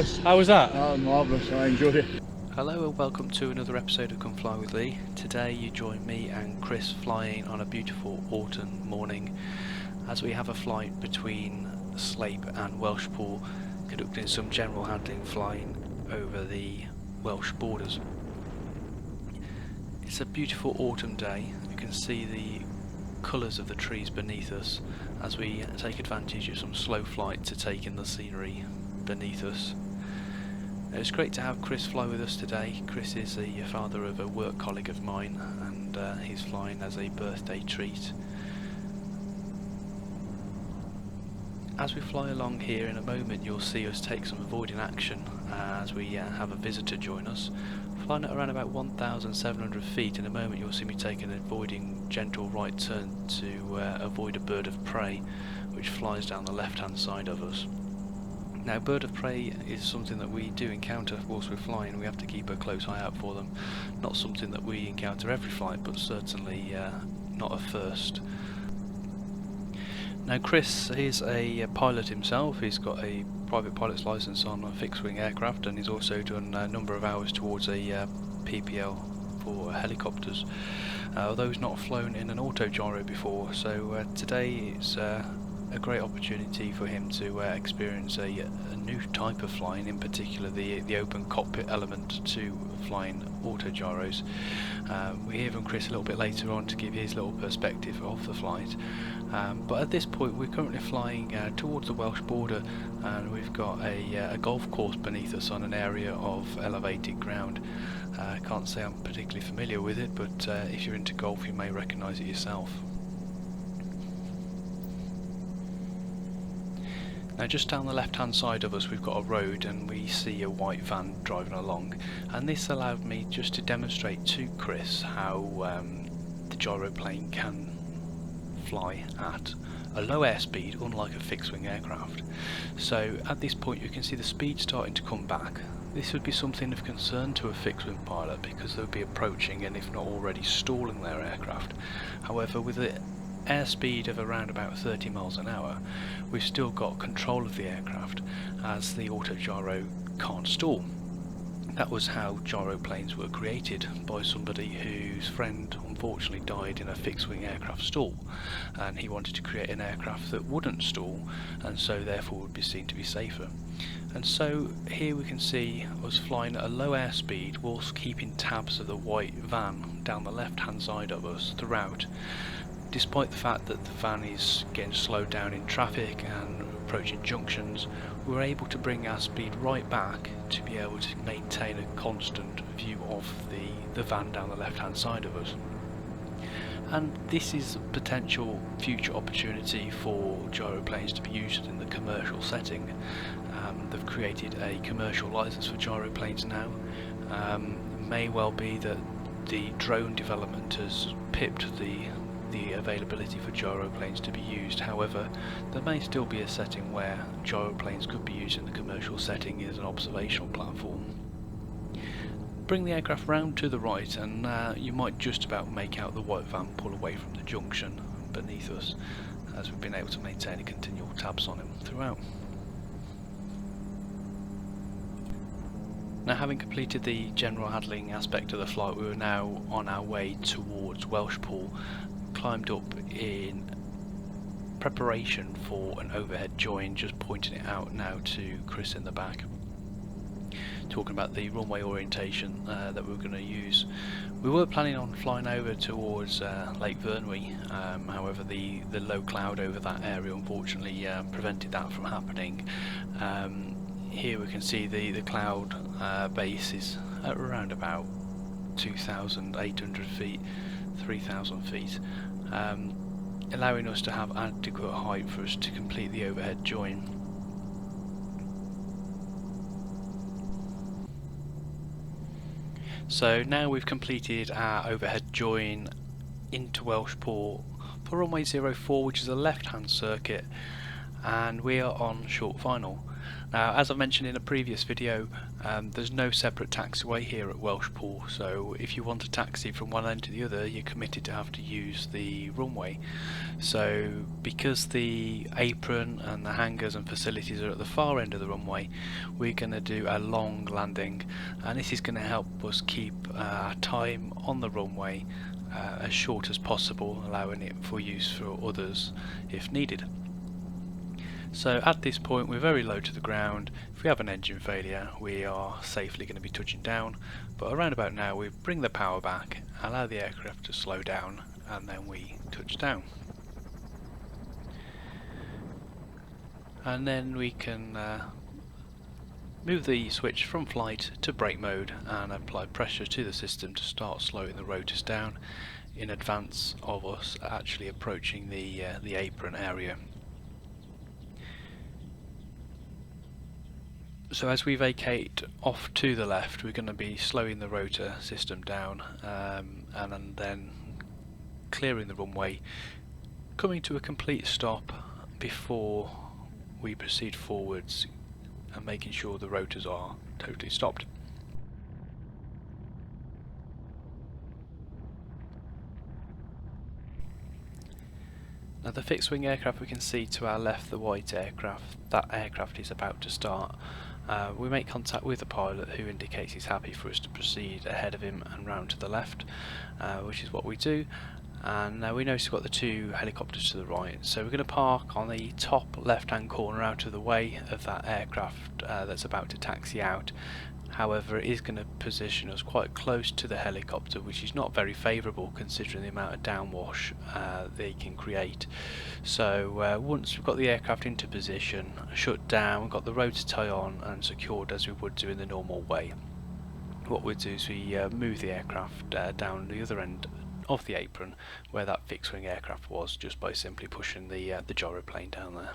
marvellous. How was that? Oh, marvellous, I enjoyed it. Hello and welcome to another episode of Come Fly with Lee. Today you join me and Chris flying on a beautiful autumn morning as we have a flight between Slape and Welshpool, conducting some general handling flying over the Welsh borders. It's a beautiful autumn day. You can see the colours of the trees beneath us as we take advantage of some slow flight to take in the scenery beneath us. It's great to have Chris fly with us today. Chris is the father of a work colleague of mine and he's flying as a birthday treat. As we fly along here, in a moment you'll see us take some avoiding action as we have a visitor join us. Flying at around about 1,700 feet, in a moment you'll see me take an avoiding gentle right turn to avoid a bird of prey which flies down the left hand side of us. Now, bird of prey is something that we do encounter whilst we're flying. We have to keep a close eye out for them. Not something that we encounter every flight, but certainly not a first. Now, Chris is a pilot himself. He's got a private pilot's licence on a fixed-wing aircraft, and he's also done a number of hours towards a PPL for helicopters. Although he's not flown in an auto gyro before, so today it's a great opportunity for him to experience a new type of flying, in particular the open cockpit element to flying auto gyros. We hear from Chris a little bit later on to give his little perspective of the flight, but at this point we're currently flying towards the Welsh border, and we've got a golf course beneath us on an area of elevated ground. I can't say I'm particularly familiar with it, but if you're into golf you may recognise it yourself. Now, just down the left hand side of us we've got a road and we see a white van driving along, and this allowed me just to demonstrate to Chris how the gyroplane can fly at a low airspeed, unlike a fixed wing aircraft. So at this point you can see the speed starting to come back. This would be something of concern to a fixed wing pilot because they'll be approaching and if not already stalling their aircraft. However, with the airspeed of around about 30 miles an hour, we've still got control of the aircraft as the auto gyro can't stall. That was how gyroplanes were created, by somebody whose friend unfortunately died in a fixed wing aircraft stall, and he wanted to create an aircraft that wouldn't stall and so therefore would be seen to be safer. And so here we can see us flying at a low airspeed whilst keeping tabs of the white van down the left hand side of us throughout. Despite the fact that the van is getting slowed down in traffic and approaching junctions, we're able to bring our speed right back to be able to maintain a constant view of the van down the left hand side of us. And this is a potential future opportunity for gyroplanes to be used in the commercial setting. They've created a commercial license for gyroplanes now. May well be that the drone development has pipped the availability for gyroplanes to be used. However, there may still be a setting where gyroplanes could be used in the commercial setting as an observational platform. Bring the aircraft round to the right and you might just about make out the white van pull away from the junction beneath us, as we've been able to maintain a continual tabs on him throughout. Now, having completed the general handling aspect of the flight, we were now on our way towards Welshpool, climbed up in preparation for an overhead join, just pointing it out now to Chris in the back, talking about the runway orientation that we were going to use. We were planning on flying over towards Lake Vyrnwy, however the low cloud over that area unfortunately prevented that from happening. Here we can see the cloud base is at around about 2,800 feet, 3,000 feet, allowing us to have adequate height for us to complete the overhead join. So now we've completed our overhead join into Welshpool for runway 04, which is a left hand circuit, and we are on short final. Now, as I mentioned in a previous video, there's no separate taxiway here at Welshpool, so if you want a taxi from one end to the other, you're committed to have to use the runway. So because the apron and the hangars and facilities are at the far end of the runway, we're going to do a long landing, and this is going to help us keep our time on the runway as short as possible, allowing it for use for others if needed. So at this point we're very low to the ground. If we have an engine failure we are safely going to be touching down, but around about now we bring the power back, allow the aircraft to slow down, and then we touch down. And then we can move the switch from flight to brake mode and apply pressure to the system to start slowing the rotors down in advance of us actually approaching the apron area. So as we vacate off to the left, we're going to be slowing the rotor system down and then clearing the runway, coming to a complete stop before we proceed forwards and making sure the rotors are totally stopped. Now the fixed wing aircraft we can see to our left, the white aircraft, that aircraft is about to start. We make contact with the pilot who indicates he's happy for us to proceed ahead of him and round to the left, which is what we do. And we notice we've got the two helicopters to the right, so we're going to park on the top left hand corner out of the way of that aircraft that's about to taxi out. However, it is going to position us quite close to the helicopter, which is not very favourable considering the amount of downwash they can create. So once we've got the aircraft into position, shut down, got the rotor tie on and secured as we would do in the normal way, what we do is we move the aircraft down the other end of the apron where that fixed wing aircraft was, just by simply pushing the gyroplane down there.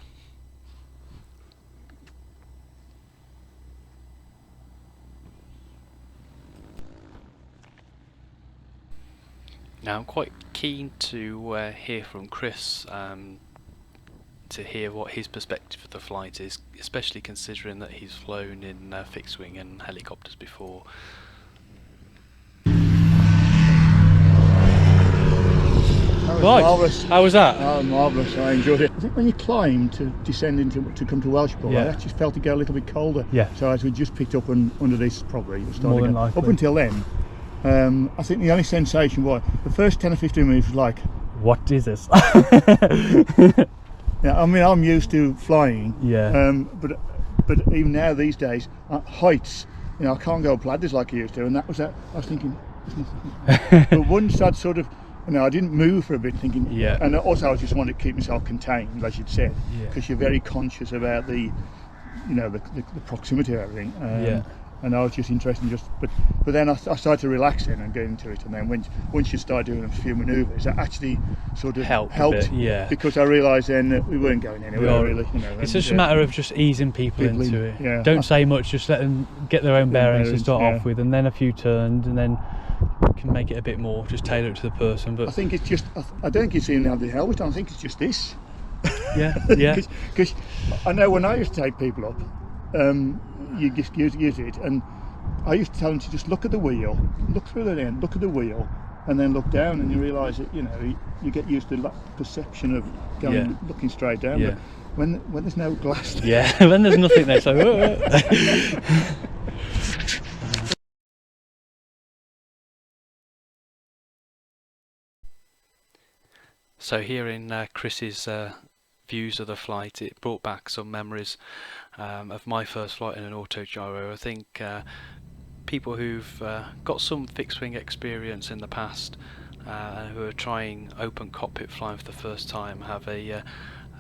Now I'm quite keen to hear from Chris, to hear what his perspective of the flight is, especially considering that he's flown in fixed wing and helicopters before. Right. Marvellous. How was that? Oh, marvellous. I enjoyed it. I think when you climb to descend to come to Welshpool, yeah. I actually felt it go a little bit colder. Yeah. So as we just picked up under this, probably more than likely. Up until then, I think the only sensation was the first 10 or 15 minutes was like, what is this? yeah, I mean, I'm used to flying. Yeah. But even now these days, heights, you know, I can't go up ladders like I used to, and that was that. I was thinking, but once I'd sort of, you know, I didn't move for a bit, thinking. Yeah. And also, I just wanted to keep myself contained, as you'd said, because you're very conscious about the, you know, the proximity of everything. Yeah. And I was just interested, but then I started to relax in and get into it, and then once you start doing a few manoeuvres, that actually sort of helped. Bit, yeah. Because I realised then that we weren't going anywhere really. You know, it's just a matter of just easing people into it. Yeah. Don't say much, just let them get their own bearings to start off with, and then a few turns, and then can make it a bit more, just tailor it to the person. But I think it's just, I don't think it's even have the helmet on, I think it's just this. Yeah, yeah. Because I know when I used to take people up, you just use it, and I used to tell them to just look at the wheel, look through the end, look at the wheel, and then look down, and you realise that, you know, you get used to that perception of going looking straight down. Yeah. But when there's no glass, yeah, when there's nothing there, so. So hearing Chris's views of the flight, it brought back some memories of my first flight in an auto gyro. I think people who've got some fixed wing experience in the past who are trying open cockpit flying for the first time have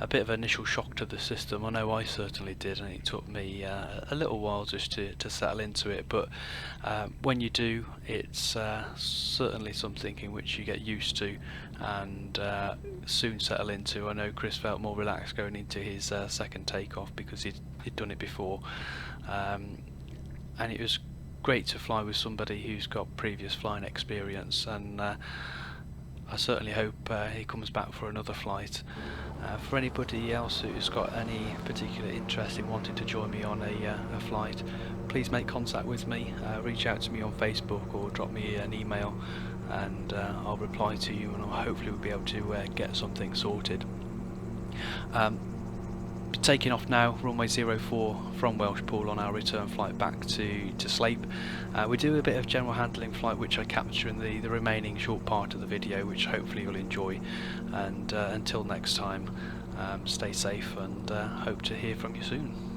a bit of initial shock to the system. I know I certainly did, and it took me a little while just to settle into it, but when you do, it's certainly something in which you get used to and soon settle into. I know Chris felt more relaxed going into his second takeoff because he'd done it before, and it was great to fly with somebody who's got previous flying experience. And I certainly hope he comes back for another flight. For anybody else who's got any particular interest in wanting to join me on a flight, please make contact with me, reach out to me on Facebook or drop me an email, and I'll reply to you, and hopefully we'll be able to get something sorted. Taking off now, runway 04 from Welshpool on our return flight back to Sleip. We do a bit of general handling flight which I capture in the remaining short part of the video, which hopefully you'll enjoy, and until next time, stay safe and hope to hear from you soon.